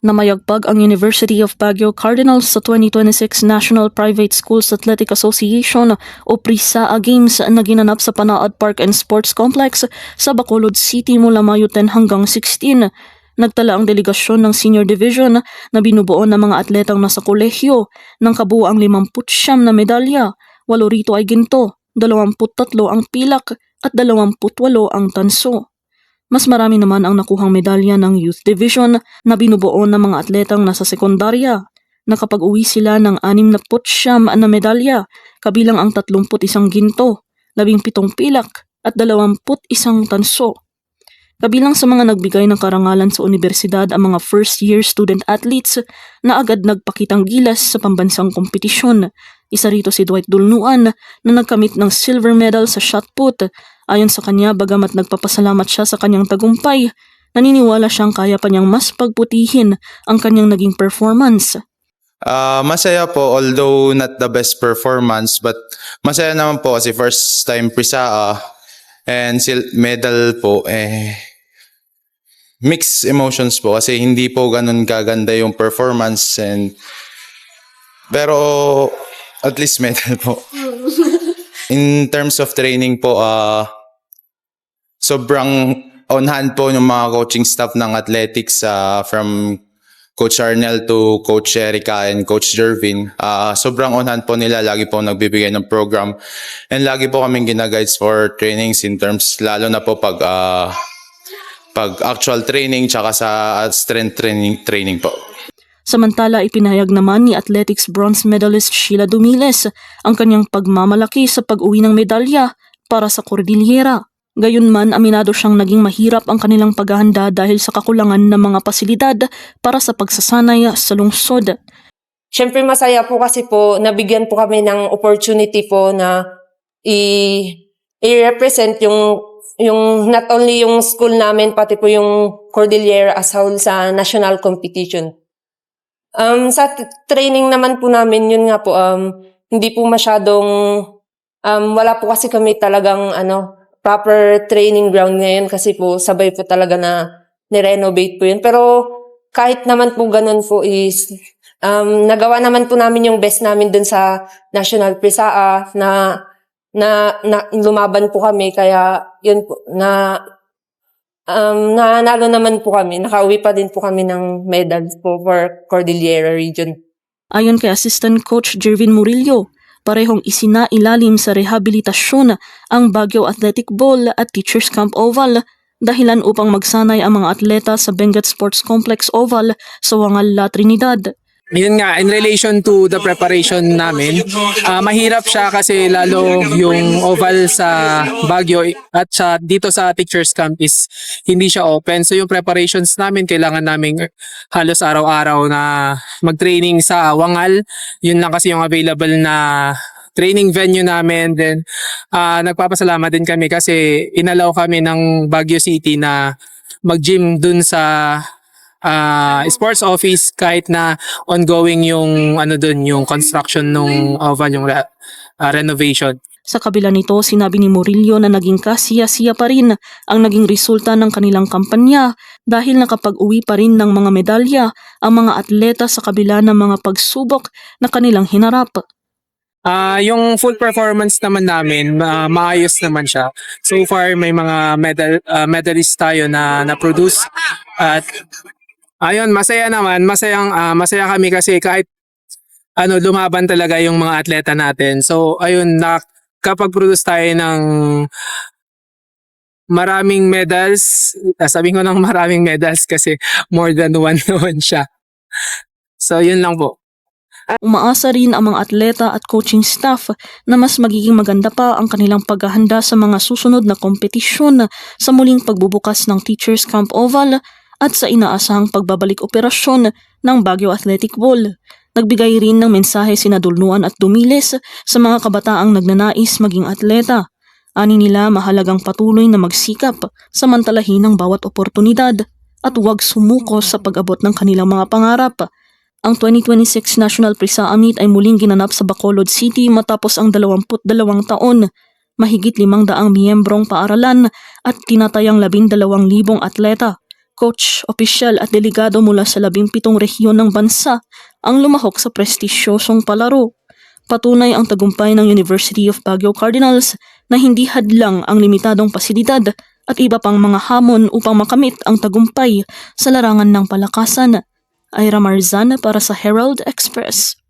Namayagpag ang University of Baguio Cardinals sa 2026 National Private Schools Athletic Association o PRISAA Games na ginanap sa Panaad Park and Sports Complex sa Bacolod City mula Mayo 10 hanggang 16. Nagtala ang delegasyon ng Senior Division na binubuo ng mga atletang nasa kolehyo ng kabuuang 59 na medalya, 8 rito ay ginto, 23 ang pilak at 28 ang tanso. Mas marami naman ang nakuhang medalya ng Youth Division na binubuo ng mga atletang nasa sekundarya. Nakapag-uwi sila ng 69 na medalya, kabilang ang 31 ginto, 17 pilak at 21 tanso. Kabilang sa mga nagbigay ng karangalan sa universidad ang mga first-year student athletes na agad nagpakitang gilas sa pambansang kompetisyon. Isa rito si Dwight Dulnuan na nagkamit ng silver medal sa shot put. Ayon sa kanya, bagamat nagpapasalamat siya sa kanyang tagumpay, naniniwala siyang kaya pa niyang mas pagputihin ang kanyang naging performance. Masaya po, although not the best performance, but masaya naman po kasi first time PRISAA and medal po, mixed emotions po kasi hindi po ganun kaganda yung performance pero at least medal po. In terms of training po, sobrang on hand po yung mga coaching staff ng athletics from Coach Arnel to Coach Erica and Coach Jervin. Sobrang on hand po nila, lagi po nagbibigay ng program and lagi po kaming ginaguides for trainings in terms, lalo na po pag actual training tsaka sa strength training po. Samantala, ipinahayag naman ni athletics bronze medalist Sheila Dumiles ang kanyang pagmamalaki sa pag-uwi ng medalya para sa Cordillera. Gayunman, aminado siyang naging mahirap ang kanilang paghahanda dahil sa kakulangan ng mga pasilidad para sa pagsasanay sa lungsod. Siyempre masaya po kasi po nabigyan po kami ng opportunity po na i-represent yung not only yung school namin pati po yung Cordillera as whole sa national competition. Sa training naman po namin, yun nga po, hindi po masyadong, wala po kasi kami talagang proper training ground ngayon kasi po sabay po talaga na ni-renovate po yun. Pero kahit naman po ganun po is, nagawa naman po namin yung best namin dun sa National PRISAA na lumaban po kami, kaya yun po, nanalo naman po kami. Nakauwi pa din po kami ng medals po for Cordillera region. Ayon kay Assistant Coach Jervin Murillo, parehong isinailalim sa rehabilitasyon ang Baguio Athletic Bowl at Teachers Camp Oval, dahilan upang magsanay ang mga atleta sa Benguet Sports Complex Oval sa Wangal, La Trinidad. Yun nga, in relation to the preparation namin, mahirap siya kasi lalo yung oval sa Baguio at dito sa Teachers Camp is hindi siya open. So yung preparations namin, kailangan namin halos araw-araw na mag-training sa Wangal. Yun lang kasi yung available na training venue namin. Then nagpapasalamat din kami kasi inalaw kami ng Baguio City na mag-gym dun sa sports office kahit na ongoing yung yung construction ng oval, yung renovation. Sa kabila nito, sinabi ni Murillo na naging kasiya-siya pa rin ang naging resulta ng kanilang kampanya dahil nakapag-uwi pa rin ng mga medalya ang mga atleta sa kabila ng mga pagsubok na kanilang hinarap. Yung full performance naman namin, maayos naman siya. So far, may mga medalist tayo na na-produce at ayun, masaya naman. Masaya kami kasi kahit lumaban talaga yung mga atleta natin. So ayun, nakapag-produce tayo ng maraming medals. Sabihin ko ng maraming medals kasi more than one naman siya. So yun lang po. Umaasa rin ang mga atleta at coaching staff na mas magiging maganda pa ang kanilang paghahanda sa mga susunod na kompetisyon sa muling pagbubukas ng Teachers Camp Oval at sa inaasahang pagbabalik operasyon ng Baguio Athletic Bowl. Nagbigay rin ng mensahe sina Dulnuan at Dumiles sa mga kabataang nagnanais maging atleta. Ani nila, mahalagang patuloy na magsikap samantalahin ang bawat oportunidad at huwag sumuko sa pag-abot ng kanilang mga pangarap. Ang 2026 National PRISAA Meet ay muling ginanap sa Bacolod City matapos ang 22 taon. Mahigit 500 miyembrong paaralan at tinatayang 12,000 atleta. coach, opisyal at delegado mula sa 17 rehiyon ng bansa ang lumahok sa prestisyosong palaro. Patunay ang tagumpay ng University of Baguio Cardinals na hindi hadlang ang limitadong pasilidad at iba pang mga hamon upang makamit ang tagumpay sa larangan ng palakasan. Ira Marzan para sa Herald Express.